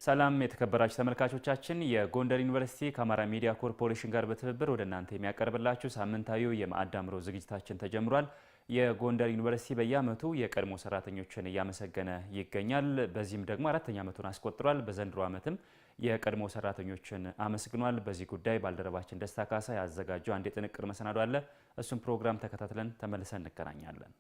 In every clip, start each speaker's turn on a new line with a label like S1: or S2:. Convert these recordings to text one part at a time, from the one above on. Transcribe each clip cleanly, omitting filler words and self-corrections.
S1: ሰላም የተከበራችሁ ተመልካቾቻችን የጎንደር ዩኒቨርሲቲ ከአማራ ሚዲያ ኮርፖሬሽን ጋር በትብብር ወደ እናንተ የሚያቀርብላችሁ ሳምንታዊው የማዕድ አምሮ ዝግጅታችን ተጀምሯል። የጎንደር ዩኒቨርሲቲ በየዓመቱ የቀድሞ ሰራተኞችን እያመሰገነ ይገኛል። በዚህም ደግሞ አራተኛ ዓመቱን አስቆጥሯል። በዘንድሮ ዓመትም የቀድሞ ሰራተኞችን አመስግኗል። በዚህ ጉዳይ ባልደረባችን ደስታ ካሳ ያዘጋጀው አንድ የጥንቅር መሰናዶ አለ። እሱም ፕሮግራም ተከታትለን ተመልሰን እንገናኛለን።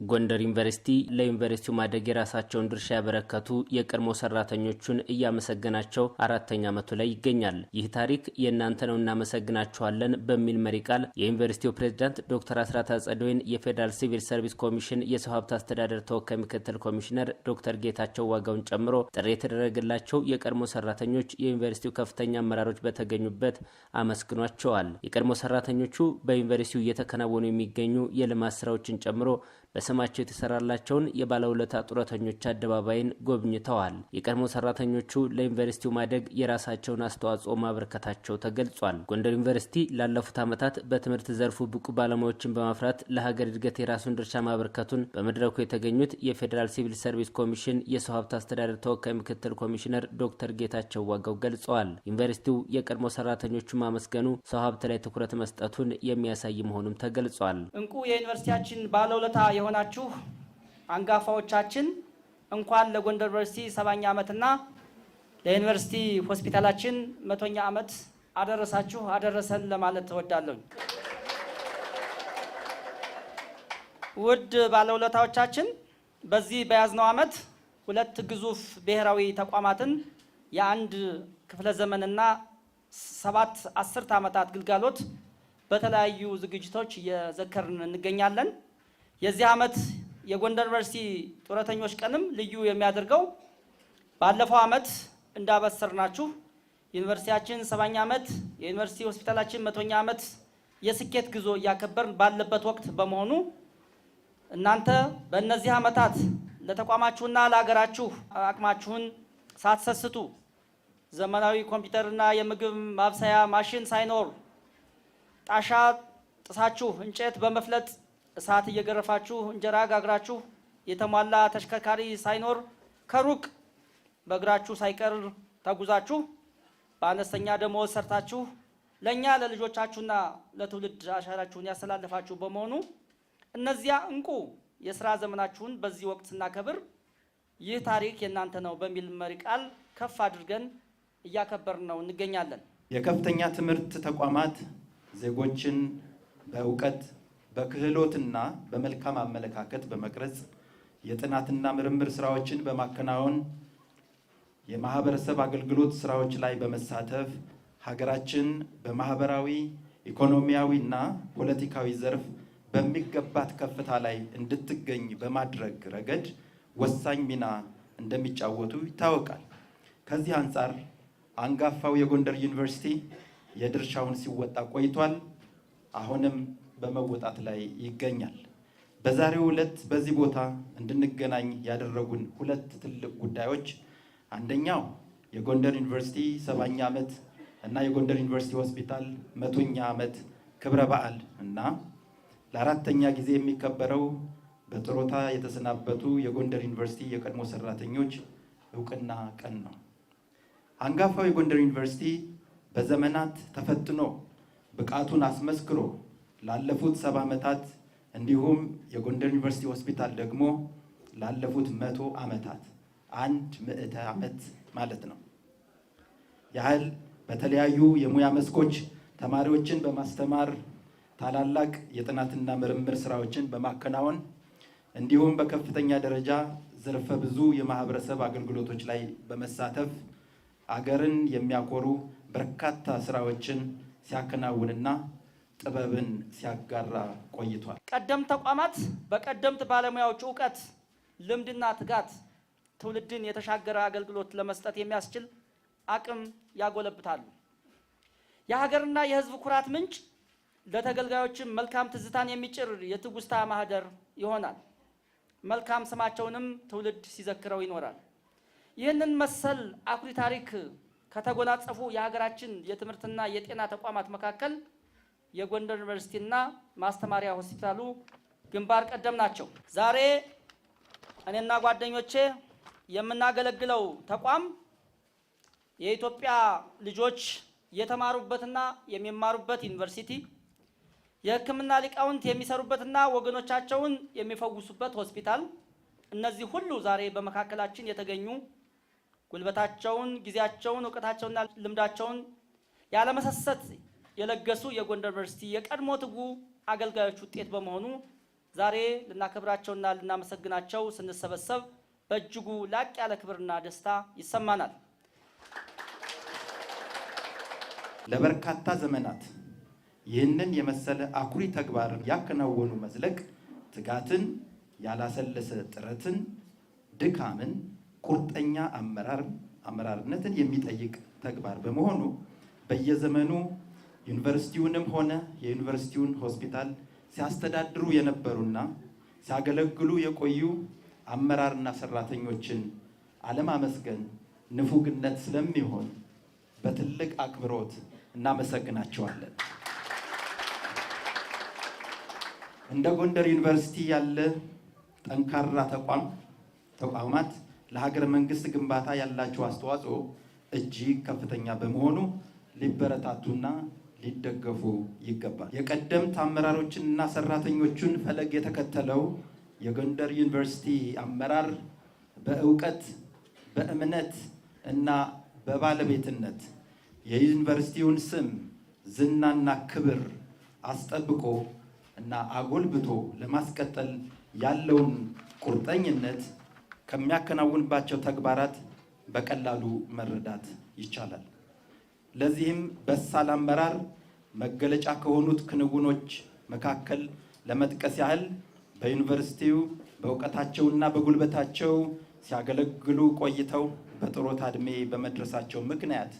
S2: ጎንደር ዩኒቨርሲቲ ለዩኒቨርሲቲው ማደግ የራሳቸውን ድርሻ ያበረከቱ የቀድሞ ሰራተኞቹን እያመሰገናቸው አራተኛ ዓመቱ ላይ ይገኛል። ይህ ታሪክ የእናንተ ነው እናመሰግናችኋለን በሚል መሪ ቃል የዩኒቨርሲቲው ፕሬዝዳንት ዶክተር አስራት አጸደወይን የፌደራል ሲቪል ሰርቪስ ኮሚሽን የሰው ሀብት አስተዳደር ተወካይ ምክትል ኮሚሽነር ዶክተር ጌታቸው ዋጋውን ጨምሮ ጥሪ የተደረገላቸው የቀድሞ ሰራተኞች የዩኒቨርሲቲው ከፍተኛ አመራሮች በተገኙበት አመስግኗቸዋል። የቀድሞ ሰራተኞቹ በዩኒቨርሲቲው እየተከናወኑ የሚገኙ የልማት ስራዎችን ጨምሮ በስማቸው የተሰራላቸውን የባለውለታ ጡረተኞች አደባባይን ጎብኝተዋል። የቀድሞ ሰራተኞቹ ለዩኒቨርሲቲው ማደግ የራሳቸውን አስተዋጽኦ ማበርከታቸው ተገልጿል። ጎንደር ዩኒቨርሲቲ ላለፉት ዓመታት በትምህርት ዘርፉ ብቁ ባለሙያዎችን በማፍራት ለሀገር እድገት የራሱን ድርሻ ማበርከቱን በመድረኩ የተገኙት የፌደራል ሲቪል ሰርቪስ ኮሚሽን የሰው ሀብት አስተዳደር ተወካይ ምክትል ኮሚሽነር ዶክተር ጌታቸው ዋጋው ገልጸዋል። ዩኒቨርሲቲው የቀድሞ ሰራተኞቹ ማመስገኑ ሰው ሀብት ላይ ትኩረት መስጠቱን የሚያሳይ መሆኑም ተገልጿል።
S3: እንቁ የዩኒቨርሲቲያችን ባለውለታ የሆናችሁ አንጋፋዎቻችን እንኳን ለጎንደር ዩኒቨርሲቲ 7ኛ ዓመትና ለዩኒቨርሲቲ ሆስፒታላችን 100ኛ ዓመት አደረሳችሁ አደረሰን ለማለት ተወዳለሁ። ውድ ባለውለታዎቻችን በዚህ በያዝነው ዓመት ሁለት ግዙፍ ብሔራዊ ተቋማትን የአንድ ክፍለ ዘመንና 7 10 ዓመታት ግልጋሎት በተለያዩ ዝግጅቶች እየዘከርን እንገኛለን። የዚህ ዓመት የጎንደር ዩኒቨርሲቲ ጡረተኞች ቀንም ልዩ የሚያደርገው ባለፈው ዓመት እንዳበሰርናችሁ ዩኒቨርሲቲያችን 7ኛ ዓመት የዩኒቨርሲቲ ሆስፒታላችን 100ኛ ዓመት የስኬት ጉዞ እያከበርን ባለበት ወቅት በመሆኑ እናንተ በእነዚህ ዓመታት ለተቋማችሁና ለሀገራችሁ አቅማችሁን ሳትሰስቱ ዘመናዊ ኮምፒውተርና የምግብ ማብሰያ ማሽን ሳይኖር ጣሻ ጥሳችሁ እንጨት በመፍለጥ እሳት እየገረፋችሁ እንጀራ ጋግራችሁ የተሟላ ተሽከርካሪ ሳይኖር ከሩቅ በእግራችሁ ሳይቀር ተጉዛችሁ በአነስተኛ ደሞዝ ሰርታችሁ ለኛ ለልጆቻችሁና ለትውልድ አሻራችሁን ያስተላልፋችሁ በመሆኑ እነዚያ እንቁ የሥራ ዘመናችሁን በዚህ ወቅት ስናከብር ይህ ታሪክ የእናንተ ነው በሚል መሪ ቃል ከፍ አድርገን እያከበርን ነው እንገኛለን።
S4: የከፍተኛ ትምህርት ተቋማት ዜጎችን በእውቀት በክህሎትና በመልካም አመለካከት በመቅረጽ የጥናትና ምርምር ስራዎችን በማከናወን የማህበረሰብ አገልግሎት ስራዎች ላይ በመሳተፍ ሀገራችን በማህበራዊ ኢኮኖሚያዊና ፖለቲካዊ ዘርፍ በሚገባት ከፍታ ላይ እንድትገኝ በማድረግ ረገድ ወሳኝ ሚና እንደሚጫወቱ ይታወቃል። ከዚህ አንጻር አንጋፋው የጎንደር ዩኒቨርሲቲ የድርሻውን ሲወጣ ቆይቷል። አሁንም በመወጣት ላይ ይገኛል። በዛሬው ዕለት በዚህ ቦታ እንድንገናኝ ያደረጉን ሁለት ትልቅ ጉዳዮች አንደኛው የጎንደር ዩኒቨርሲቲ 7ኛ ዓመት እና የጎንደር ዩኒቨርሲቲ ሆስፒታል 100ኛ ዓመት ክብረ በዓል እና ለአራተኛ ጊዜ የሚከበረው በጥሮታ የተሰናበቱ የጎንደር ዩኒቨርሲቲ የቀድሞ ሰራተኞች እውቅና ቀን ነው። አንጋፋው የጎንደር ዩኒቨርሲቲ በዘመናት ተፈትኖ ብቃቱን አስመስክሮ ላለፉት 70 ዓመታት እንዲሁም የጎንደር ዩኒቨርሲቲ ሆስፒታል ደግሞ ላለፉት 100 ዓመታት 100 ዓመት ማለት ነው ያህል በተለያዩ የሙያ መስኮች ተማሪዎችን በማስተማር ታላላቅ የጥናትና ምርምር ስራዎችን በማከናወን እንዲሁም በከፍተኛ ደረጃ ዘርፈ ብዙ የማህበረሰብ አገልግሎቶች ላይ በመሳተፍ አገርን የሚያኮሩ በርካታ ስራዎችን ሲያከናውንና ጥበብን ሲያጋራ ቆይቷል።
S3: ቀደምት ተቋማት በቀደምት ባለሙያዎች ዕውቀት፣ ልምድና ትጋት ትውልድን የተሻገረ አገልግሎት ለመስጠት የሚያስችል አቅም ያጎለብታሉ። የሀገርና የሕዝብ ኩራት ምንጭ፣ ለተገልጋዮችም መልካም ትዝታን የሚጭር የትውስታ ማህደር ይሆናል። መልካም ስማቸውንም ትውልድ ሲዘክረው ይኖራል። ይህንን መሰል አኩሪ ታሪክ ከተጎናጸፉ የሀገራችን የትምህርትና የጤና ተቋማት መካከል የጎንደር ዩኒቨርሲቲና ማስተማሪያ ሆስፒታሉ ግንባር ቀደም ናቸው። ዛሬ እኔና ጓደኞቼ የምናገለግለው ተቋም የኢትዮጵያ ልጆች የተማሩበትና የሚማሩበት ዩኒቨርሲቲ፣ የሕክምና ሊቃውንት የሚሰሩበትና ወገኖቻቸውን የሚፈውሱበት ሆስፒታል፣ እነዚህ ሁሉ ዛሬ በመካከላችን የተገኙ ጉልበታቸውን፣ ጊዜያቸውን፣ እውቀታቸውንና ልምዳቸውን ያለመሰሰት የለገሱ የጎንደር ዩኒቨርሲቲ የቀድሞ ትጉ አገልጋዮች ውጤት በመሆኑ ዛሬ ልናከብራቸውና ልናመሰግናቸው ስንሰበሰብ በእጅጉ ላቅ ያለ ክብርና ደስታ ይሰማናል።
S4: ለበርካታ ዘመናት ይህንን የመሰለ አኩሪ ተግባር ያከናወኑ መዝለቅ ትጋትን፣ ያላሰለሰ ጥረትን፣ ድካምን፣ ቁርጠኛ አመራርነትን የሚጠይቅ ተግባር በመሆኑ በየዘመኑ ዩኒቨርሲቲውንም ሆነ የዩኒቨርሲቲውን ሆስፒታል ሲያስተዳድሩ የነበሩና ሲያገለግሉ የቆዩ አመራርና ሰራተኞችን አለማመስገን ንፉግነት ስለሚሆን በትልቅ አክብሮት እናመሰግናቸዋለን። እንደ ጎንደር ዩኒቨርሲቲ ያለ ጠንካራ ተቋማት ለሀገረ መንግስት ግንባታ ያላቸው አስተዋጽኦ እጅግ ከፍተኛ በመሆኑ ሊበረታቱና ሊደገፉ ይገባል። የቀደምት አመራሮችንና ሰራተኞቹን ፈለግ የተከተለው የጎንደር ዩኒቨርሲቲ አመራር በእውቀት፣ በእምነት እና በባለቤትነት የዩኒቨርሲቲውን ስም ዝናና ክብር አስጠብቆ እና አጎልብቶ ለማስቀጠል ያለውን ቁርጠኝነት ከሚያከናውንባቸው ተግባራት በቀላሉ መረዳት ይቻላል። ለዚህም በሳል አመራር መገለጫ ከሆኑት ክንውኖች መካከል ለመጥቀስ ያህል በዩኒቨርሲቲው በእውቀታቸውና በጉልበታቸው ሲያገለግሉ ቆይተው በጥሮታ ዕድሜ በመድረሳቸው ምክንያት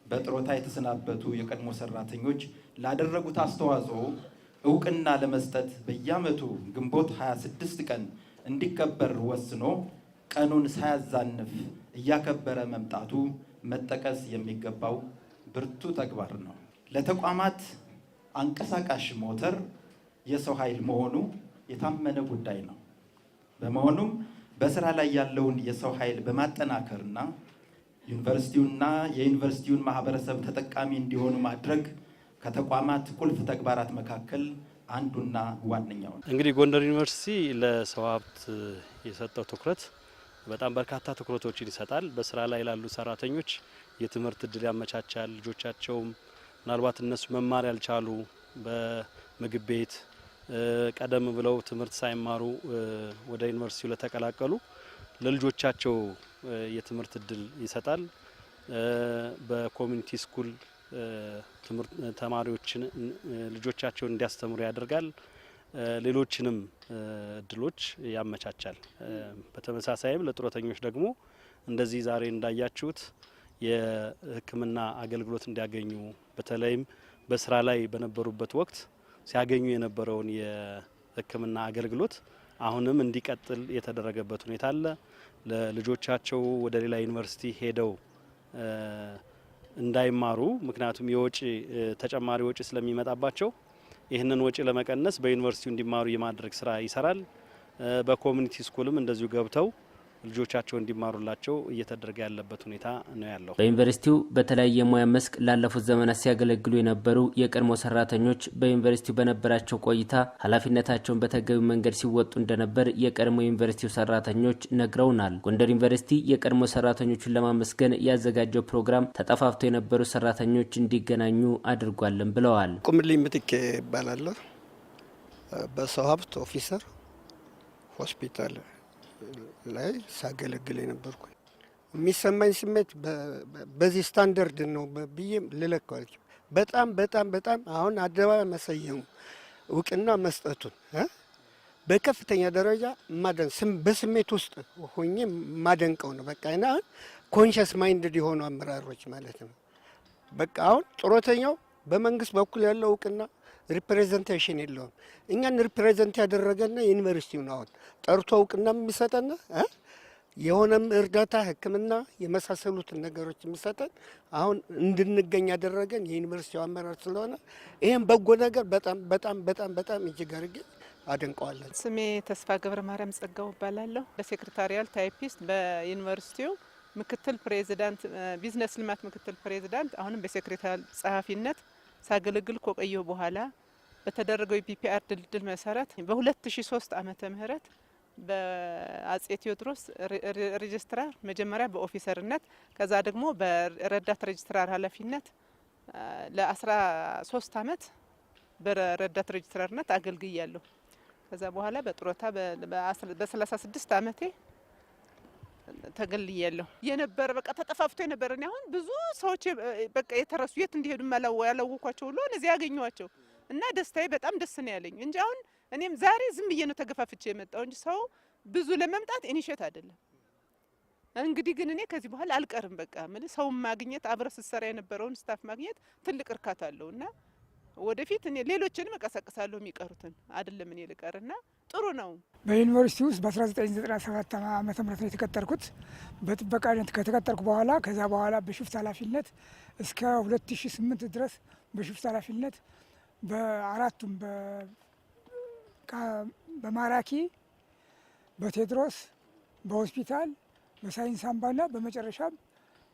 S4: በጥሮታ የተሰናበቱ የቀድሞ ሰራተኞች ላደረጉት አስተዋጽኦ እውቅና ለመስጠት በየዓመቱ ግንቦት 26 ቀን እንዲከበር ወስኖ ቀኑን ሳያዛንፍ እያከበረ መምጣቱ መጠቀስ የሚገባው ብርቱ ተግባር ነው። ለተቋማት አንቀሳቃሽ ሞተር የሰው ኃይል መሆኑ የታመነ ጉዳይ ነው። በመሆኑም በስራ ላይ ያለውን የሰው ኃይል በማጠናከርና ዩኒቨርሲቲውና የዩኒቨርሲቲውን ማህበረሰብ ተጠቃሚ እንዲሆኑ ማድረግ ከተቋማት ቁልፍ ተግባራት መካከል አንዱና ዋነኛው ነው።
S5: እንግዲህ ጎንደር ዩኒቨርሲቲ ለሰው ሀብት የሰጠው ትኩረት በጣም በርካታ ትኩረቶችን ይሰጣል። በስራ ላይ ላሉ ሰራተኞች የትምህርት እድል ያመቻቻል። ልጆቻቸውም ምናልባት እነሱ መማር ያልቻሉ በምግብ ቤት ቀደም ብለው ትምህርት ሳይማሩ ወደ ዩኒቨርሲቲው ለተቀላቀሉ ለልጆቻቸው የትምህርት እድል ይሰጣል። በኮሚኒቲ ስኩል ተማሪዎችን ልጆቻቸውን እንዲያስተምሩ ያደርጋል። ሌሎችንም እድሎች ያመቻቻል። በተመሳሳይም ለጡረተኞች ደግሞ እንደዚህ ዛሬ እንዳያችሁት የሕክምና አገልግሎት እንዲያገኙ በተለይም በስራ ላይ በነበሩበት ወቅት ሲያገኙ የነበረውን የሕክምና አገልግሎት አሁንም እንዲቀጥል የተደረገበት ሁኔታ አለ። ለልጆቻቸው ወደ ሌላ ዩኒቨርሲቲ ሄደው እንዳይማሩ ምክንያቱም የወጪ ተጨማሪ ወጪ ስለሚመጣባቸው ይህንን ወጪ ለመቀነስ በዩኒቨርሲቲው እንዲማሩ የማድረግ ስራ ይሰራል። በኮሚኒቲ ስኩልም እንደዚሁ ገብተው ልጆቻቸው እንዲማሩላቸው እየተደረገ ያለበት ሁኔታ ነው ያለው።
S2: በዩኒቨርሲቲው በተለያየ ሙያ መስክ ላለፉት ዘመናት ሲያገለግሉ የነበሩ የቀድሞ ሰራተኞች በዩኒቨርሲቲው በነበራቸው ቆይታ ኃላፊነታቸውን በተገቢው መንገድ ሲወጡ እንደነበር የቀድሞ ዩኒቨርሲቲው ሰራተኞች ነግረውናል። ጎንደር ዩኒቨርሲቲ የቀድሞ ሰራተኞቹን ለማመስገን ያዘጋጀው ፕሮግራም ተጠፋፍቶ የነበሩ ሰራተኞች እንዲገናኙ አድርጓልን ብለዋል።
S6: ቁምልኝ ምትክ ይባላለሁ። በሰው ሀብት ኦፊሰር ሆስፒታል ላይ ሳገለግል የነበርኩ የሚሰማኝ ስሜት በዚህ ስታንዳርድ ነው ብዬ ልለካዋለሁ። በጣም በጣም በጣም አሁን አደባባይ መሰየሙ እውቅና መስጠቱን በከፍተኛ ደረጃ በስሜት ውስጥ ሆኜ ማደንቀው ነው። በቃ እና ኮንሽስ ማይንድድ የሆኑ አመራሮች ማለት ነው። በቃ አሁን ጡረተኛው በመንግስት በኩል ያለው እውቅና ሪፕሬዘንቴሽን የለውም። እኛን ሪፕሬዘንት ያደረገና ዩኒቨርሲቲው ነው አሁን ጠርቶ እውቅና የሚሰጠና የሆነም እርዳታ ሕክምና የመሳሰሉትን ነገሮች የሚሰጠን አሁን እንድንገኝ ያደረገን የዩኒቨርሲቲው አመራር ስለሆነ ይሄን በጎ ነገር በጣም በጣም በጣም በጣም እጅግ አድርጌ አደንቀዋለን።
S7: ስሜ ተስፋ ገብረ ማርያም ጸጋው እባላለሁ። በሴክሬታሪያል ታይፒስት በዩኒቨርሲቲው ምክትል ፕሬዚዳንት ቢዝነስ ልማት ምክትል ፕሬዚዳንት አሁንም በሴክሬታሪያል ጸሐፊነት ሳገለግል ከቆየሁ በኋላ በተደረገው የፒፒአር ድልድል መሰረት በ2003 ዓመተ ምህረት በአጼ ቴዎድሮስ ሬጅስትራር መጀመሪያ በኦፊሰርነት ከዛ ደግሞ በረዳት ሬጅስትራር ኃላፊነት ለ13 ዓመት በረዳት ሬጅስትራርነት አገልግያለሁ። ከዛ በኋላ በጥሮታ በ36 ዓመቴ ተገልያለሁ። የነበረ በቃ ተጠፋፍቶ የነበረ አሁን ብዙ ሰዎች በቃ የተረሱ የት እንዲሄዱ ያላወኳቸው ሁሉ እዚህ ያገኘዋቸው እና ደስታዬ በጣም ደስ ነው ያለኝ እንጂ አሁን እኔም ዛሬ ዝም ብዬ ነው ተገፋፍቼ የመጣው እንጂ ሰው ብዙ ለመምጣት ኢኒሼት አይደለም። እንግዲህ ግን እኔ ከዚህ በኋላ አልቀርም። በቃ ማለት ሰው ማግኘት አብረ ስሰራ የነበረውን ስታፍ ማግኘት ትልቅ እርካታ አለውና ወደፊት እኔ ሌሎችንም እቀሰቅሳለሁ የሚቀሩትን አይደለም እኔ ልቀርና ጥሩ ነው።
S8: በዩኒቨርሲቲ ውስጥ በ1997 ዓመተ ምህረት ነው የተቀጠርኩት። በጥበቃነት ከተቀጠርኩ በኋላ ከዛ በኋላ በሽፍት ኃላፊነት እስከ 2008 ድረስ በሽፍት ኃላፊነት በአራቱም በማራኪ፣ በቴዎድሮስ፣ በሆስፒታል፣ በሳይንስ አምባና በመጨረሻም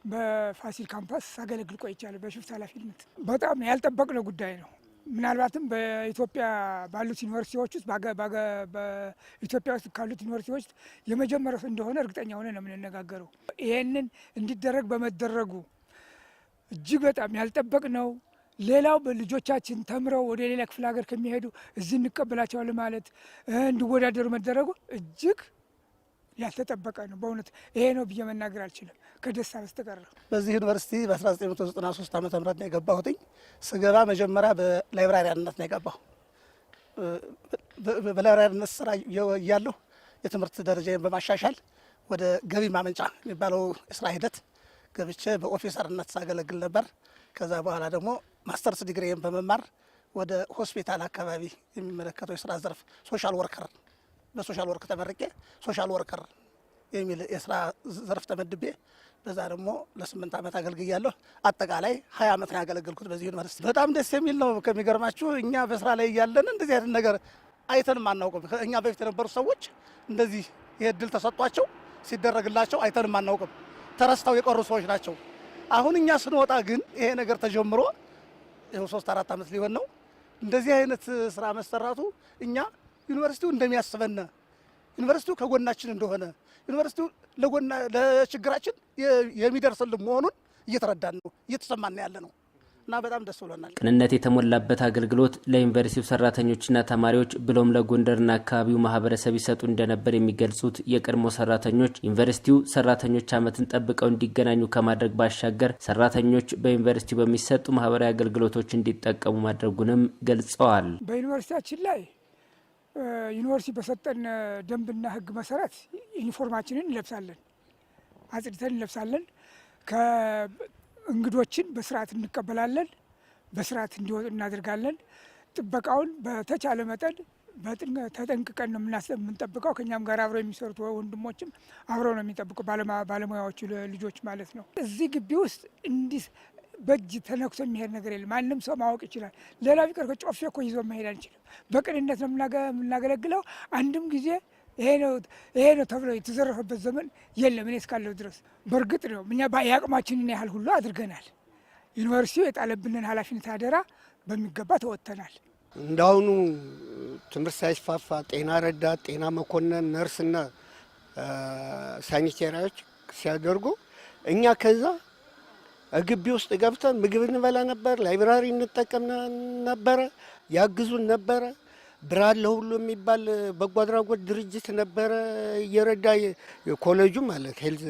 S8: በፋሲል ካምፓስ ሳገለግል ቆይቻለሁ በሽፍት ኃላፊነት። በጣም ያልጠበቅነው ጉዳይ ነው። ምናልባትም በኢትዮጵያ ባሉት ዩኒቨርሲቲዎች ውስጥ በኢትዮጵያ ውስጥ ካሉት ዩኒቨርሲቲዎች የመጀመሪያው እንደሆነ እርግጠኛ ሆነ ነው የምንነጋገረው። ይሄንን እንዲደረግ በመደረጉ እጅግ በጣም ያልጠበቅነው። ሌላው በልጆቻችን ተምረው ወደ ሌላ ክፍለ ሀገር ከሚሄዱ እዚህ እንቀበላቸዋለን ማለት እንዲወዳደሩ መደረጉ እጅግ ያልተጠበቀ ነው። በእውነት ይሄ ነው ብዬ መናገር አልችልም ከደስታ በስተቀር።
S9: በዚህ ዩኒቨርሲቲ በ1993 ዓመተ ምህረት ነው የገባሁትኝ። ስገባ መጀመሪያ በላይብራሪያነት ነው የገባሁ። በላይብራሪያነት ስራ እያለሁ የትምህርት ደረጃዬን በማሻሻል ወደ ገቢ ማመንጫ የሚባለው የስራ ሂደት ገብቼ በኦፊሰርነት ሳገለግል ነበር። ከዛ በኋላ ደግሞ ማስተርስ ዲግሪን በመማር ወደ ሆስፒታል አካባቢ የሚመለከተው የስራ ዘርፍ ሶሻል ወርከር በሶሻል ወርክ ተመርቄ ሶሻል ወርከር የሚል የስራ ዘርፍ ተመድቤ በዛ ደግሞ ለ8 ዓመት አገልግያለሁ። አጠቃላይ 20 ዓመት ነው ያገለገልኩት በዚህ ዩኒቨርሲቲ። በጣም ደስ የሚል ነው። ከሚገርማችሁ እኛ በስራ ላይ እያለን እንደዚህ አይነት ነገር አይተንም አናውቅም። እኛ በፊት የነበሩ ሰዎች እንደዚህ ይሄ እድል ተሰጧቸው ሲደረግላቸው አይተንም አናውቅም። ተረስተው የቀሩ ሰዎች ናቸው። አሁን እኛ ስንወጣ ግን ይሄ ነገር ተጀምሮ ይኸው 3-4 ዓመት ሊሆን ነው። እንደዚህ አይነት ስራ መሰራቱ እኛ ዩኒቨርሲቲው እንደሚያስበን ዩኒቨርሲቲው ከጎናችን እንደሆነ ዩኒቨርሲቲው ለችግራችን የሚደርስልን መሆኑን እየተረዳን ነው፣ እየተሰማን ያለ ነው እና በጣም ደስ ብሎናል።
S2: ቅንነት የተሞላበት አገልግሎት ለዩኒቨርሲቲው ሰራተኞችና ተማሪዎች ብሎም ለጎንደርና አካባቢው ማህበረሰብ ይሰጡ እንደነበር የሚገልጹት የቀድሞ ሰራተኞች ዩኒቨርሲቲው ሰራተኞች ዓመትን ጠብቀው እንዲገናኙ ከማድረግ ባሻገር ሰራተኞች በዩኒቨርሲቲው በሚሰጡ ማህበራዊ አገልግሎቶች እንዲጠቀሙ ማድረጉንም ገልጸዋል።
S8: በዩኒቨርሲቲያችን ላይ ዩኒቨርሲቲ በሰጠን ደንብና ሕግ መሰረት ዩኒፎርማችንን እንለብሳለን፣ አጽድተን እንለብሳለን። እንግዶችን በስርዓት እንቀበላለን፣ በስርዓት እንዲወጡ እናደርጋለን። ጥበቃውን በተቻለ መጠን ተጠንቅቀን ነው የምንጠብቀው። ከኛም ጋር አብረው የሚሰሩት ወንድሞችም አብረው ነው የሚጠብቁ፣ ባለሙያዎቹ ልጆች ማለት ነው። እዚህ ግቢ ውስጥ እንዲህ በእጅ ተነክቶ የሚሄድ ነገር የለም። ማንም ሰው ማወቅ ይችላል። ሌላ ቢቀር ጮፌ እኮ ይዞ መሄድ አንችልም። በቅንነት ነው የምናገለግለው። አንድም ጊዜ ይሄ ነው ተብሎ የተዘረፈበት ዘመን የለም እኔ እስካለሁ ድረስ። በእርግጥ ነው እኛ የአቅማችንን ያህል ሁሉ አድርገናል። ዩኒቨርሲቲው የጣለብንን ኃላፊነት አደራ በሚገባ ተወጥተናል።
S6: እንዳሁኑ ትምህርት ሳይስፋፋ ጤና ረዳት፣ ጤና መኮንን፣ ነርስና ሳኒቴሪያዎች ሲያደርጉ እኛ ከዛ ግቢ ውስጥ ገብተን ምግብ እንበላ ነበር፣ ላይብራሪ እንጠቀም ነበረ፣ ያግዙን ነበረ። ብርሃን ለሁሉ የሚባል በጎ አድራጎት ድርጅት ነበረ እየረዳ ኮሌጁ ማለት ሄልዝ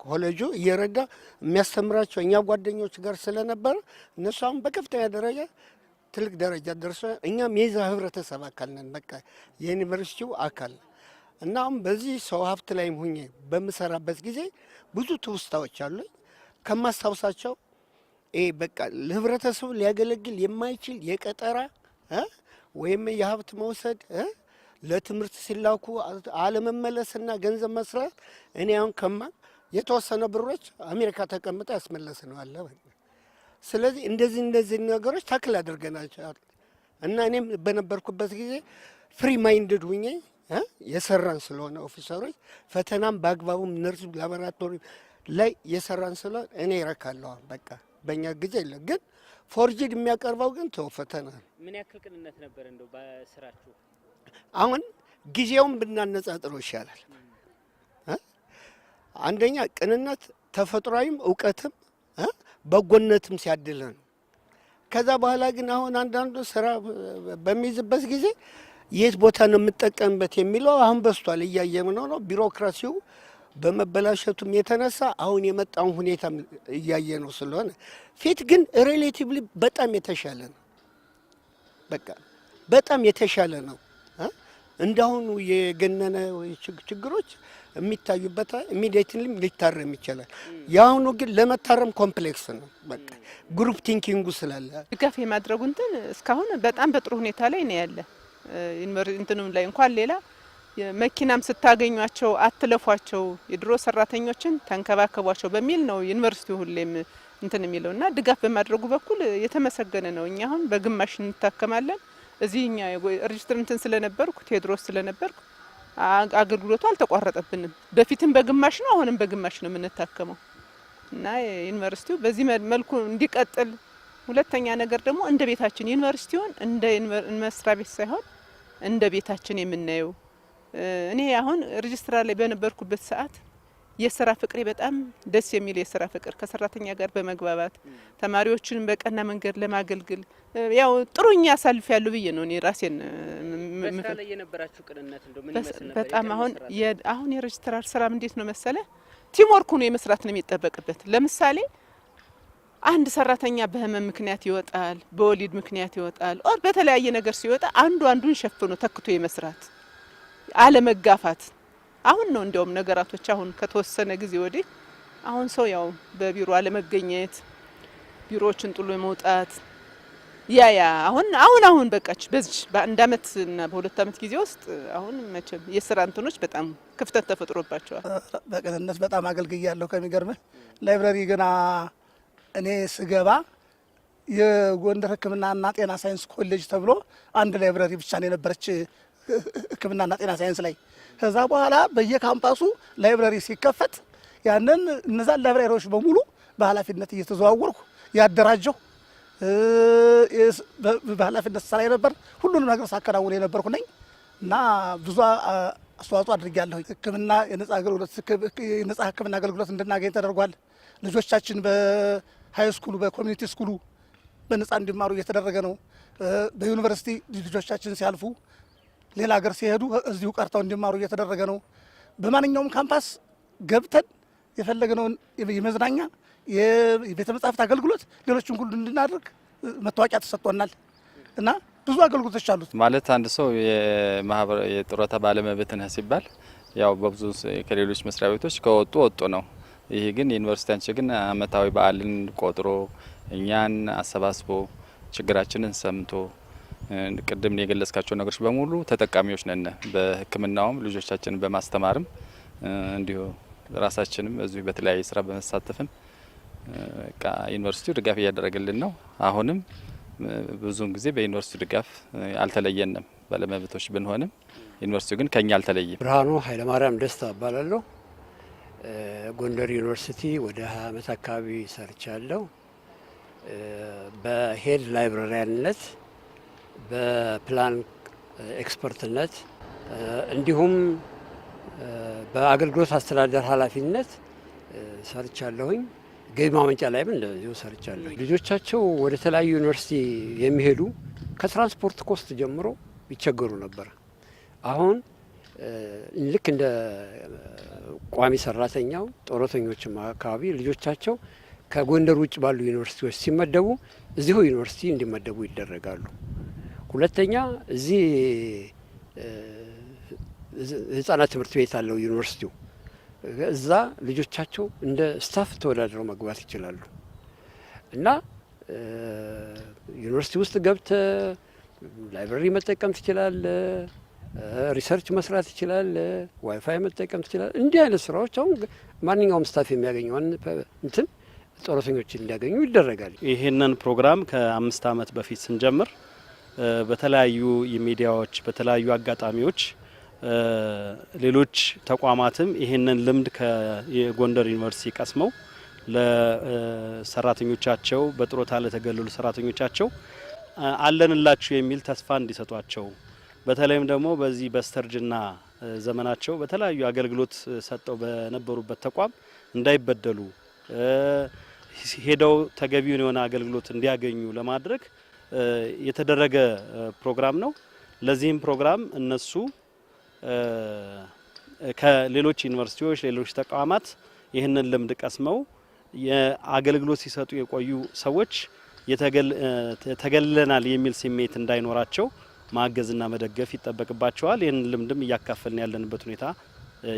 S6: ኮሌጁ እየረዳ የሚያስተምራቸው እኛ ጓደኞች ጋር ስለነበረ እነሱ አሁን በከፍተኛ ደረጃ ትልቅ ደረጃ ደርሶ እኛም የዛ ህብረተሰብ አካል ነን። በቃ የዩኒቨርሲቲው አካል እና አሁን በዚህ ሰው ሀብት ላይም ሁኜ በምሰራበት ጊዜ ብዙ ትውስታዎች አሉኝ። ከማስታውሳቸው በቃ ለህብረተሰቡ ሊያገለግል የማይችል የቀጠራ ወይም የሀብት መውሰድ ለትምህርት ሲላኩ አለመመለስና ገንዘብ መስራት እኔ አሁን የተወሰነ ብሮች አሜሪካ ተቀምጣ ያስመለስ ነው አለ። ስለዚህ እንደዚህ ነገሮች ታክል አድርገናቸዋል እና እኔም በነበርኩበት ጊዜ ፍሪ ማይንድድ ሁኜ የሰራን ስለሆነ ኦፊሰሮች ፈተናም በአግባቡም ነርሱ ላቦራቶሪ ላይ የሰራን ስለሆነ እኔ ይረካለሁ። በቃ በእኛ ጊዜ የለ ግን ፎርጅድ የሚያቀርበው ግን ተው ፈተና
S2: ምን ያክል ቅንነት ነበር እንደው በስራችሁ?
S6: አሁን ጊዜውን ብናነጻጽረው ይሻላል። አንደኛ ቅንነት ተፈጥሯዊም እውቀትም በጎነትም ሲያድለን፣ ከዛ በኋላ ግን አሁን አንዳንዱ ስራ በሚይዝበት ጊዜ የት ቦታ ነው የምጠቀምበት የሚለው አሁን በስቷል፣ እያየነው ነው። ቢሮክራሲው በመበላሸቱም የተነሳ አሁን የመጣውን ሁኔታ እያየነው ስለሆነ ፊት ግን ሪሌቲቭሊ በጣም የተሻለ ነው። በቃ በጣም የተሻለ ነው። እንዳሁኑ የገነነ ችግሮች የሚታዩበት ኢሚዲየትሊ ሊታረም ይችላል። የአሁኑ ግን ለመታረም ኮምፕሌክስ ነው። በቃ ግሩፕ ቲንኪንጉ ስላለ
S7: ድጋፍ የማድረጉ እንትን እስካሁን በጣም በጥሩ ሁኔታ ላይ ነው ያለ። እንትኑም ላይ እንኳን ሌላ መኪናም ስታገኟቸው አትለፏቸው፣ የድሮ ሰራተኞችን ተንከባከቧቸው በሚል ነው ዩኒቨርሲቲው ሁሌም እንትን የሚለውና ድጋፍ በማድረጉ በኩል የተመሰገነ ነው። እኛ አሁን በግማሽ እንታከማለን። እዚህ እኛ ሬጅስትር እንትን ስለነበርኩ ቴዎድሮስ ስለነበርኩ አገልግሎቱ አልተቋረጠብንም። በፊትም በግማሽ ነው፣ አሁንም በግማሽ ነው የምንታከመው እና ዩኒቨርሲቲው በዚህ መልኩ እንዲቀጥል። ሁለተኛ ነገር ደግሞ እንደ ቤታችን ዩኒቨርሲቲውን እንደ መስሪያ ቤት ሳይሆን እንደ ቤታችን የምናየው። እኔ አሁን ሬጅስትራር ላይ በነበርኩበት ሰዓት የስራ ፍቅሬ በጣም ደስ የሚል የስራ ፍቅር ከሰራተኛ ጋር በመግባባት ተማሪዎችን በቀና መንገድ ለማገልገል ያው ጥሩኛ አሳልፍ ያለው ብዬ ነው እኔ ራሴን
S2: በስራ ላይ የነበራችሁ ቅንነት እንደው ምን ይመስል ነበር?
S7: በጣም አሁን የሬጅስትራር ስራም እንዴት ነው መሰለ ቲም ወርክ ነው የመስራት ነው የሚጠበቅበት። ለምሳሌ አንድ ሰራተኛ በህመም ምክንያት ይወጣል፣ በወሊድ ምክንያት ይወጣል፣ ኦር በተለያየ ነገር ሲወጣ አንዱን ሸፍኖ ተክቶ የመስራት አለመጋፋት። አሁን ነው እንደውም ነገራቶች አሁን ከተወሰነ ጊዜ ወዲህ አሁን ሰው ያው በቢሮ አለመገኘት፣ ቢሮዎችን ጥሎ መውጣት አሁን በቃች በዚህ በአንድ አመት እና በሁለት አመት ጊዜ ውስጥ አሁን መቼም የስራ እንትኖች በጣም ክፍተት ተፈጥሮባቸዋል።
S9: በቅንነት በጣም አገልግያለሁ። ከሚገርምህ ላይብረሪ ገና እኔ ስገባ የጎንደር ሕክምናና ጤና ሳይንስ ኮሌጅ ተብሎ አንድ ላይብረሪ ብቻ ነው የነበረች ሕክምናና ጤና ሳይንስ ላይ። ከዛ በኋላ በየካምፓሱ ላይብረሪ ሲከፈት ያንን እነዛን ላይብረሪዎች በሙሉ በኃላፊነት እየተዘዋወርኩ ያደራጀሁ በኃላፊነት ስራ ነበር። ሁሉንም ነገር ሳከናውን የነበርኩ ነኝ እና ብዙ አስተዋጽኦ አድርጊያለሁ። ሕክምና የነጻ ሕክምና አገልግሎት እንድናገኝ ተደርጓል። ልጆቻችን በሀይ ስኩሉ በኮሚኒቲ ስኩሉ በነጻ እንዲማሩ እየተደረገ ነው። በዩኒቨርሲቲ ልጆቻችን ሲያልፉ ሌላ ሀገር ሲሄዱ እዚሁ ቀርተው እንዲማሩ እየተደረገ ነው። በማንኛውም ካምፓስ ገብተን የፈለግነውን የመዝናኛ የቤተ መጻሕፍት አገልግሎት ሌሎችን ሁሉ እንድናደርግ መታወቂያ ተሰጥቶናል እና ብዙ አገልግሎቶች አሉት።
S10: ማለት አንድ ሰው የጡረታ ባለመብት ነህ ሲባል ያው በብዙ ከሌሎች መስሪያ ቤቶች ወጡ ነው። ይሄ ግን ዩኒቨርሲቲያችን ግን አመታዊ በዓልን ቆጥሮ እኛን አሰባስቦ ችግራችንን ሰምቶ ቅድም የገለጽካቸው ነገሮች በሙሉ ተጠቃሚዎች ነን። በሕክምናውም ልጆቻችንን በማስተማርም እንዲሁ ራሳችንም እዚሁ በተለያየ ስራ በመሳተፍም ዩኒቨርሲቲው ድጋፍ እያደረገልን ነው። አሁንም ብዙውን ጊዜ በዩኒቨርሲቲው ድጋፍ አልተለየንም። ባለመብቶች ብንሆንም ዩኒቨርሲቲው ግን ከኛ አልተለየም።
S11: ብርሃኑ ኃይለማርያም ደስታ እባላለሁ። ጎንደር ዩኒቨርሲቲ ወደ 20 ዓመት አካባቢ ሰርቻለሁ። በሄድ ላይብራሪያንነት፣ በፕላን ኤክስፐርትነት እንዲሁም በአገልግሎት አስተዳደር ኃላፊነት ሰርቻለሁኝ። ገቢ ማመንጫ ላይም እንደዚሁ ሰርቻለሁ። ልጆቻቸው ወደ ተለያዩ ዩኒቨርሲቲ የሚሄዱ ከትራንስፖርት ኮስት ጀምሮ ይቸገሩ ነበር። አሁን ልክ እንደ ቋሚ ሰራተኛው ጡረተኞችም አካባቢ ልጆቻቸው ከጎንደር ውጭ ባሉ ዩኒቨርሲቲዎች ሲመደቡ እዚሁ ዩኒቨርሲቲ እንዲመደቡ ይደረጋሉ። ሁለተኛ እዚህ ህጻናት ትምህርት ቤት አለው ዩኒቨርሲቲው። እዛ ልጆቻቸው እንደ ስታፍ ተወዳድረው መግባት ይችላሉ እና ዩኒቨርሲቲ ውስጥ ገብተ ላይብረሪ መጠቀም ትችላለ። ሪሰርች መስራት ይችላል፣ ዋይፋይ መጠቀም ይችላል። እንዲህ አይነት ስራዎች አሁን ማንኛውም ስታፍ የሚያገኘው እንትን ጡረተኞች እንዲያገኙ ይደረጋል።
S5: ይህንን ፕሮግራም ከ5 ዓመት በፊት ስንጀምር በተለያዩ የሚዲያዎች በተለያዩ አጋጣሚዎች ሌሎች ተቋማትም ይህንን ልምድ ከጎንደር ዩኒቨርሲቲ ቀስመው ለሰራተኞቻቸው በጡረታ ለተገለሉ ሰራተኞቻቸው አለንላችሁ የሚል ተስፋ እንዲሰጧቸው በተለይም ደግሞ በዚህ በስተርጅና ዘመናቸው በተለያዩ አገልግሎት ሰጠው በነበሩበት ተቋም እንዳይበደሉ ሄደው ተገቢውን የሆነ አገልግሎት እንዲያገኙ ለማድረግ የተደረገ ፕሮግራም ነው። ለዚህም ፕሮግራም እነሱ ከሌሎች ዩኒቨርሲቲዎች ሌሎች ተቋማት ይህንን ልምድ ቀስመው የአገልግሎት ሲሰጡ የቆዩ ሰዎች ተገልለናል የሚል ስሜት እንዳይኖራቸው ማገዝና መደገፍ ይጠበቅባቸዋል። ይህን ልምድም እያካፈልን ያለንበት ሁኔታ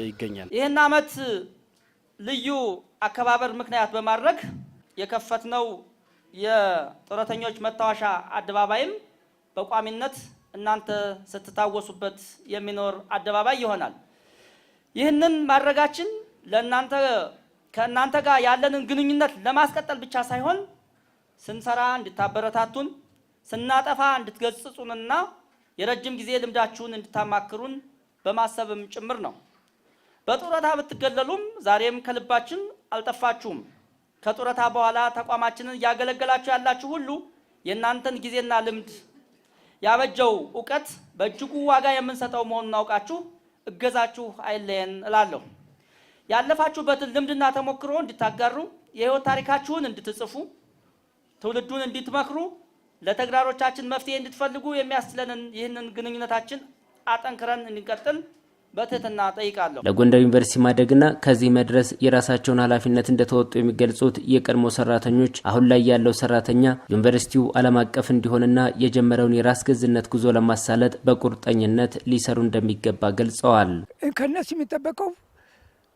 S5: ይገኛል።
S3: ይህን ዓመት ልዩ አከባበር ምክንያት በማድረግ የከፈትነው የጡረተኞች መታወሻ አደባባይም በቋሚነት እናንተ ስትታወሱበት የሚኖር አደባባይ ይሆናል። ይህንን ማድረጋችን ከእናንተ ጋር ያለንን ግንኙነት ለማስቀጠል ብቻ ሳይሆን ስንሰራ እንድታበረታቱን፣ ስናጠፋ እንድትገጽጹንና የረጅም ጊዜ ልምዳችሁን እንድታማክሩን በማሰብም ጭምር ነው። በጡረታ ብትገለሉም ዛሬም ከልባችን አልጠፋችሁም። ከጡረታ በኋላ ተቋማችንን እያገለገላችሁ ያላችሁ ሁሉ የእናንተን ጊዜና ልምድ ያበጀው እውቀት በእጅጉ ዋጋ የምንሰጠው መሆኑን አውቃችሁ እገዛችሁ አይለየን እላለሁ። ያለፋችሁበትን ልምድና ተሞክሮ እንድታጋሩ፣ የህይወት ታሪካችሁን እንድትጽፉ፣ ትውልዱን እንድትመክሩ፣ ለተግዳሮቻችን መፍትሄ እንድትፈልጉ የሚያስችለንን ይህንን ግንኙነታችን አጠንክረን እንድንቀጥል በትህትና ጠይቃለሁ።
S2: ለጎንደር ዩኒቨርሲቲ ማደግና ከዚህ መድረስ የራሳቸውን ኃላፊነት እንደተወጡ የሚገልጹት የቀድሞ ሰራተኞች አሁን ላይ ያለው ሰራተኛ ዩኒቨርሲቲው ዓለም አቀፍ እንዲሆንና የጀመረውን የራስ ገዝነት ጉዞ ለማሳለጥ በቁርጠኝነት ሊሰሩ እንደሚገባ ገልጸዋል።
S8: ከነሱ የሚጠበቀው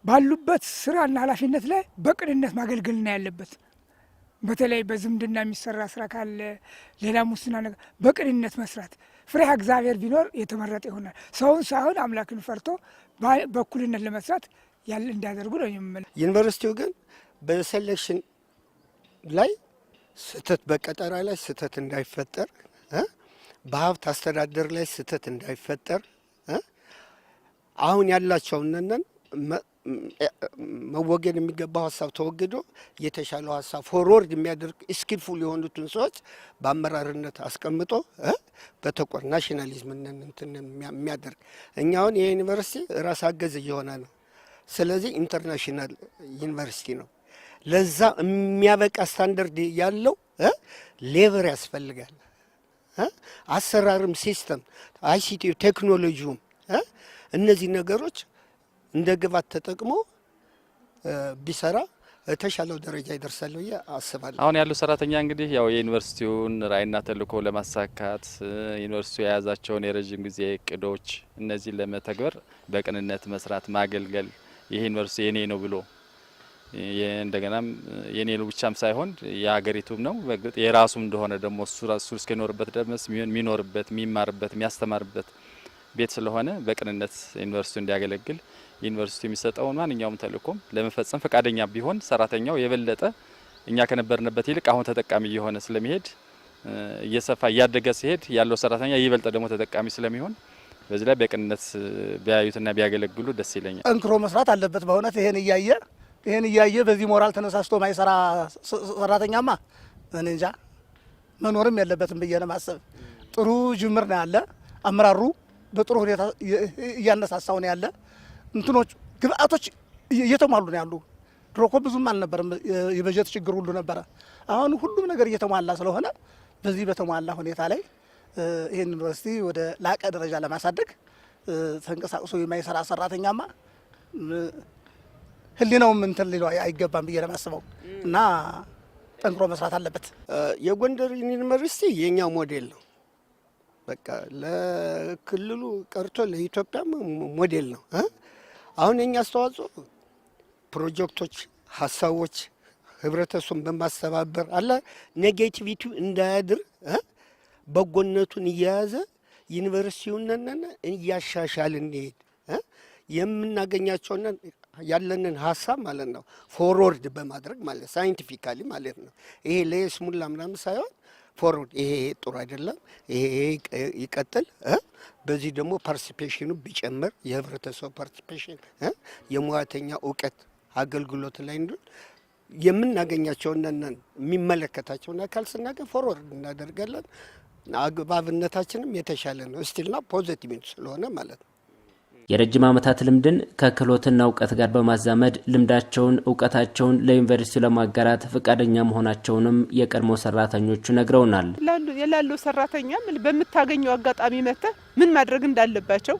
S8: ባሉበት ስራና ኃላፊነት ላይ በቅንነት ማገልገል ነው ያለበት። በተለይ በዝምድና የሚሰራ ስራ ካለ ሌላ ሙስና ነገር በቅንነት መስራት፣ ፍሬሃ እግዚአብሔር ቢኖር የተመረጠ ይሆናል። ሰውን ሳይሆን አምላክን ፈርቶ በእኩልነት ለመስራት ያለ እንዲያደርጉ ነው የምመለው።
S6: ዩኒቨርሲቲው ግን በሴሌክሽን ላይ ስህተት፣ በቀጠራ ላይ ስህተት እንዳይፈጠር፣ በሀብት አስተዳደር ላይ ስህተት እንዳይፈጠር አሁን ያላቸውን መወገድ የሚገባው ሀሳብ ተወግዶ የተሻለው ሀሳብ ፎርወርድ የሚያደርግ ስኪልፉል የሆኑትን ሰዎች በአመራርነት አስቀምጦ በተቆር ናሽናሊዝም እንትን የሚያደርግ እኛ አሁን የዩኒቨርሲቲ ራስ አገዝ እየሆነ ነው። ስለዚህ ኢንተርናሽናል ዩኒቨርሲቲ ነው። ለዛ የሚያበቃ ስታንዳርድ ያለው ሌበር ያስፈልጋል። አሰራርም፣ ሲስተም፣ አይሲቲ ቴክኖሎጂውም እነዚህ ነገሮች እንደ ግባት ተጠቅሞ ቢሰራ ተሻለው ደረጃ ይደርሳል ብዬ አስባለሁ።
S10: አሁን ያለው ሰራተኛ እንግዲህ ያው የዩኒቨርሲቲውን ራዕይና ተልዕኮ ለማሳካት ዩኒቨርሲቲው የያዛቸውን የረጅም ጊዜ እቅዶች እነዚህ ለመተግበር በቅንነት መስራት፣ ማገልገል ይሄ ዩኒቨርሲቲ የኔ ነው ብሎ እንደገናም የኔ ነው ብቻም ሳይሆን የሀገሪቱም ነው በግጥ የራሱም እንደሆነ ደግሞ እሱ እስከኖርበት ድረስ የሚኖርበት የሚማርበት የሚያስተማርበት ቤት ስለሆነ በቅንነት ዩኒቨርሲቲው እንዲያገለግል ዩኒቨርሲቲ የሚሰጠውን ማንኛውም ተልዕኮም ለመፈጸም ፈቃደኛ ቢሆን ሰራተኛው የበለጠ እኛ ከነበርንበት ይልቅ አሁን ተጠቃሚ እየሆነ ስለሚሄድ እየሰፋ እያደገ ሲሄድ ያለው ሰራተኛ ይበልጥ ደግሞ ተጠቃሚ ስለሚሆን በዚህ ላይ በቅንነት ቢያዩትና ቢያገለግሉ ደስ ይለኛል።
S9: ጠንክሮ መስራት አለበት። በእውነት ይሄን እያየ በዚህ ሞራል ተነሳስቶ ማይሰራ ሰራተኛማ እኔ እንጃ መኖርም የለበትም ብዬ ነው ማሰብ። ጥሩ ጅምር ነው ያለ፣ አመራሩ በጥሩ ሁኔታ እያነሳሳው ነው ያለ። እንትኖች ግብአቶች እየተሟሉ ነው ያሉ። ድሮ እኮ ብዙም አልነበረም፣ የበጀት ችግር ሁሉ ነበረ። አሁን ሁሉም ነገር እየተሟላ ስለሆነ በዚህ በተሟላ ሁኔታ ላይ ይህን ዩኒቨርሲቲ ወደ ላቀ ደረጃ ለማሳደግ ተንቀሳቅሶ የማይሰራ ሰራተኛማ ህሊናውም እንትን ሊለው አይገባም ብዬ ለማስበው እና ጠንክሮ መስራት አለበት።
S6: የጎንደር ዩኒቨርሲቲ የኛ ሞዴል ነው። በቃ ለክልሉ ቀርቶ ለኢትዮጵያ ሞዴል ነው። አሁን የኛ አስተዋጽኦ ፕሮጀክቶች፣ ሀሳቦች ህብረተሰቡን በማስተባበር አለ ኔጌቲቪቲው እንዳያድር በጎነቱን እየያዘ ዩኒቨርሲቲውን እያሻሻልን እንሄድ የምናገኛቸውና ያለንን ሀሳብ ማለት ነው ፎርወርድ በማድረግ ማለት ሳይንቲፊካሊ ማለት ነው። ይሄ ለስሙላ ምናምን ሳይሆን ፎርወርድ ይሄ ጥሩ አይደለም፣ ይሄ ይቀጥል፣ በዚህ ደግሞ ፓርቲሲፔሽኑ ቢጨምር የህብረተሰቡ ፓርቲሲፔሽን የሙያተኛ እውቀት አገልግሎት ላይ እንድን የምናገኛቸውና የሚመለከታቸውን አካል ስናገኝ ፎርወርድ እናደርጋለን። አግባብነታችንም የተሻለ ነው ስቲልና ፖዚቲቭ ስለሆነ ማለት ነው።
S2: የረጅም ዓመታት ልምድን ከክህሎትና እውቀት ጋር በማዛመድ ልምዳቸውን እውቀታቸውን ለዩኒቨርሲቲው ለማጋራት ፈቃደኛ መሆናቸውንም የቀድሞ ሰራተኞቹ ነግረውናል።
S7: ያላሉ ሰራተኛ በመታገኘው አጋጣሚ መጥተህ ምን ማድረግ እንዳለባቸው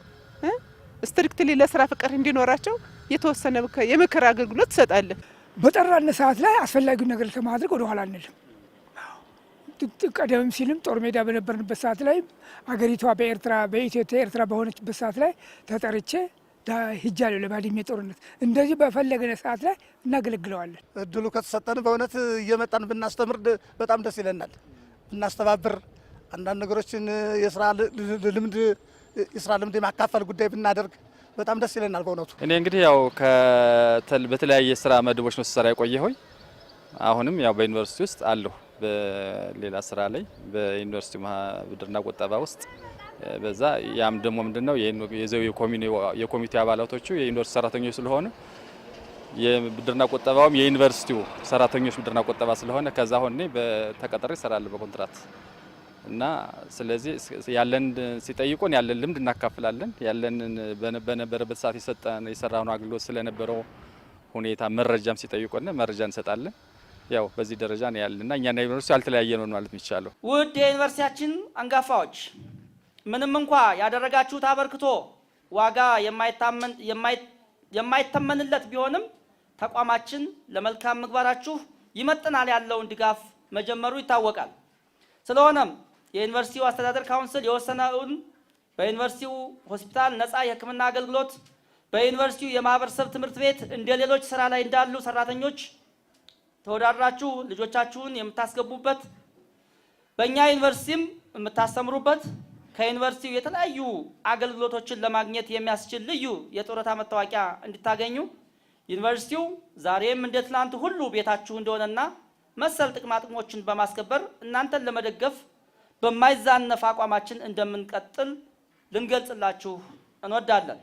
S7: ስትሪክትሊ ለስራ ፍቅር እንዲኖራቸው የተወሰነ የምክር አገልግሎት ትሰጣለህ።
S8: በጠራን ሰዓት ላይ አስፈላጊውን ነገር ለማድረግ ወደ ኋላ አንልም። ቀደም ሲልም ጦር ሜዳ በነበርንበት ሰዓት ላይ አገሪቷ በኢትዮጵያ ኤርትራ በሆነችበት ሰዓት ላይ ተጠርቼ ሂጃለሁ ለባድሜ ጦርነት። እንደዚህ በፈለገነ ሰዓት ላይ እናገለግለዋለን።
S9: እድሉ ከተሰጠን በእውነት እየመጣን ብናስተምር በጣም ደስ ይለናል። ብናስተባብር አንዳንድ ነገሮችን የስራ ልምድ የማካፈል ጉዳይ ብናደርግ በጣም ደስ ይለናል በእውነቱ።
S10: እኔ እንግዲህ ያው በተለያየ ስራ መድቦች ነው ስሰራ የቆየሁኝ። አሁንም ያው በዩኒቨርሲቲ ውስጥ አለሁ በሌላ ስራ ላይ በዩኒቨርሲቲ ብድርና ቁጠባ ውስጥ በዛ ያም ደግሞ ምንድነው የዘው የኮሚቴ አባላቶቹ የዩኒቨርሲቲ ሰራተኞች ስለሆነ የብድርና ቁጠባውም የዩኒቨርሲቲው ሰራተኞች ብድርና ቁጠባ ስለሆነ ከዛ ሆኔ በተቀጠረ ይሰራል በኮንትራት እና ስለዚህ ያለን ሲጠይቁን ያለን ልምድ እናካፍላለን። ያለን በነበረበት ሰዓት የሰራነው አገልግሎት ስለነበረው ሁኔታ መረጃም ሲጠይቁን መረጃ እንሰጣለን። ያው በዚህ ደረጃ ነው ያለና እኛና ዩኒቨርሲቲው ያልተለያየ ነው ማለት ይቻላል።
S3: ውድ የዩኒቨርሲቲያችን አንጋፋዎች ምንም እንኳ ያደረጋችሁት አበርክቶ ዋጋ የማይተመንለት ቢሆንም ተቋማችን ለመልካም ምግባራችሁ ይመጥናል ያለውን ድጋፍ መጀመሩ ይታወቃል። ስለሆነም የዩኒቨርሲቲው አስተዳደር ካውንስል የወሰነውን በዩኒቨርሲቲው ሆስፒታል ነፃ የሕክምና አገልግሎት በዩኒቨርሲቲው የማህበረሰብ ትምህርት ቤት እንደ ሌሎች ስራ ላይ እንዳሉ ሰራተኞች ተወዳድራችሁ ልጆቻችሁን የምታስገቡበት በእኛ ዩኒቨርሲቲም የምታስተምሩበት ከዩኒቨርሲቲው የተለያዩ አገልግሎቶችን ለማግኘት የሚያስችል ልዩ የጡረታ መታወቂያ እንድታገኙ ዩኒቨርሲቲው ዛሬም እንደ ትናንት ሁሉ ቤታችሁ እንደሆነና መሰል ጥቅማጥቅሞችን በማስከበር እናንተን ለመደገፍ በማይዛነፍ አቋማችን እንደምንቀጥል ልንገልጽላችሁ እንወዳለን።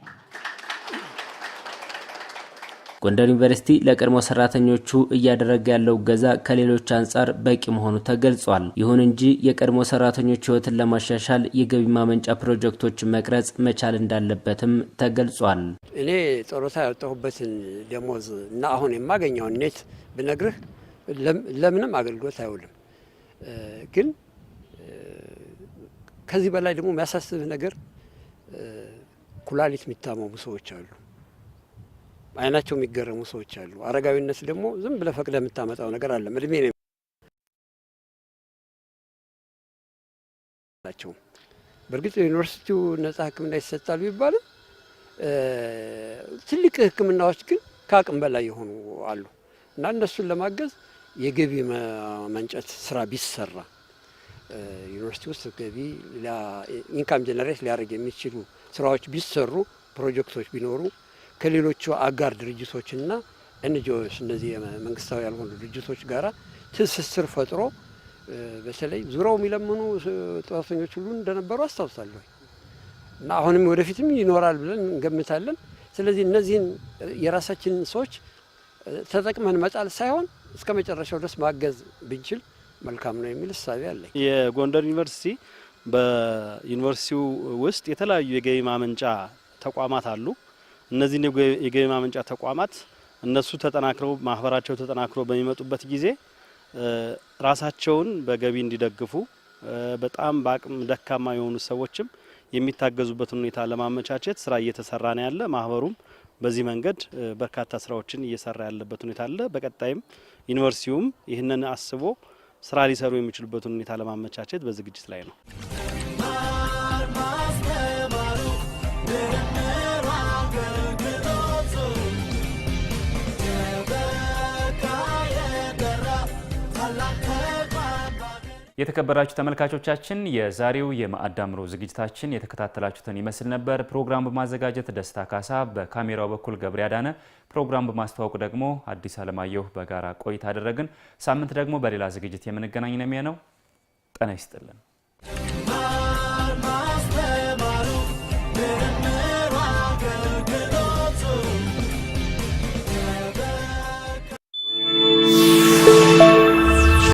S2: ጎንደር ዩኒቨርሲቲ ለቀድሞ ሰራተኞቹ እያደረገ ያለው እገዛ ከሌሎች አንጻር በቂ መሆኑ ተገልጿል። ይሁን እንጂ የቀድሞ ሰራተኞች ህይወትን ለማሻሻል የገቢ ማመንጫ ፕሮጀክቶችን መቅረጽ መቻል እንዳለበትም ተገልጿል።
S11: እኔ ጡረታ ያወጣሁበትን ደሞዝ እና አሁን የማገኘውን ኔት ብነግርህ ለምንም አገልግሎት አይውልም። ግን ከዚህ በላይ ደግሞ የሚያሳስብህ ነገር ኩላሊት የሚታመሙ ሰዎች አሉ። አይናቸው የሚገረሙ ሰዎች አሉ። አረጋዊነት ደግሞ ዝም ብለህ ፈቅደህ የምታመጣው ነገር አለ። እድሜ ነው ናቸው። በእርግጥ ዩኒቨርሲቲው ነጻ ሕክምና ይሰጣል ቢባልም ትልቅ ሕክምናዎች ግን ከአቅም በላይ የሆኑ አሉ እና እነሱን ለማገዝ የገቢ ማመንጨት ስራ ቢሰራ ዩኒቨርሲቲ ውስጥ ገቢ ኢንካም ጀነሬት ሊያደርግ የሚችሉ ስራዎች ቢሰሩ፣ ፕሮጀክቶች ቢኖሩ ከሌሎቹ አጋር ድርጅቶችና ኤንጂኦስ እነዚህ መንግስታዊ ያልሆኑ ድርጅቶች ጋራ ትስስር ፈጥሮ በተለይ ዙሪያው የሚለምኑ ጡረተኞች ሁሉ እንደነበሩ አስታውሳለሁ እና አሁንም ወደፊትም ይኖራል ብለን እንገምታለን። ስለዚህ እነዚህን የራሳችንን ሰዎች ተጠቅመን መጣል ሳይሆን እስከ መጨረሻው ድረስ ማገዝ ብንችል መልካም ነው የሚል እሳቤ አለኝ።
S5: የጎንደር ዩኒቨርሲቲ በዩኒቨርሲቲው ውስጥ የተለያዩ የገቢ ማመንጫ ተቋማት አሉ። እነዚህ የገቢ ማመንጫ ተቋማት እነሱ ተጠናክረው ማህበራቸው ተጠናክሮ በሚመጡበት ጊዜ ራሳቸውን በገቢ እንዲደግፉ በጣም በአቅም ደካማ የሆኑ ሰዎችም የሚታገዙበትን ሁኔታ ለማመቻቸት ስራ እየተሰራ ነው ያለ። ማህበሩም በዚህ መንገድ በርካታ ስራዎችን እየሰራ ያለበት ሁኔታ አለ። በቀጣይም ዩኒቨርሲቲውም ይህንን አስቦ ስራ ሊሰሩ የሚችሉበትን ሁኔታ ለማመቻቸት በዝግጅት ላይ ነው።
S1: የተከበራችሁ ተመልካቾቻችን የዛሬው የማዕድ አምሮ ዝግጅታችን የተከታተላችሁትን ይመስል ነበር። ፕሮግራም በማዘጋጀት ደስታ ካሳ፣ በካሜራው በኩል ገብሬ አዳነ፣ ፕሮግራም በማስተዋወቅ ደግሞ አዲስ አለማየሁ በጋራ ቆይታ አደረግን። ሳምንት ደግሞ በሌላ ዝግጅት የምንገናኝ ነው የሚሆነው። ጤና ይስጥልን።